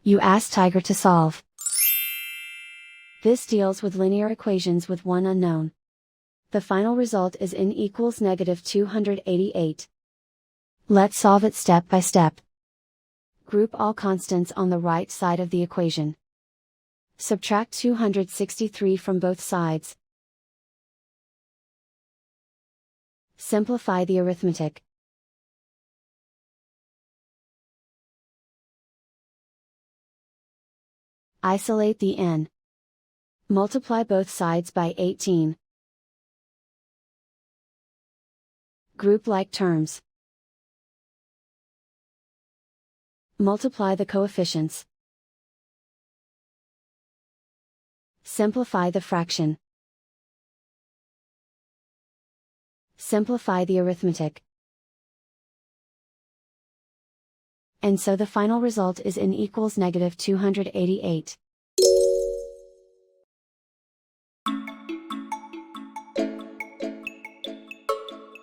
You ask Tiger to solve. This deals with linear equations with one unknown. The final result is n equals negative 288. Let's solve it step by step. Group all constants on the right side of the equation. Subtract 263 from both sides. Simplify the arithmetic. Isolate the n. Multiply both sides by 18. Group like terms. Multiply the coefficients. Simplify the fraction. Simplify the arithmetic. And so the final result is n equals negative 288.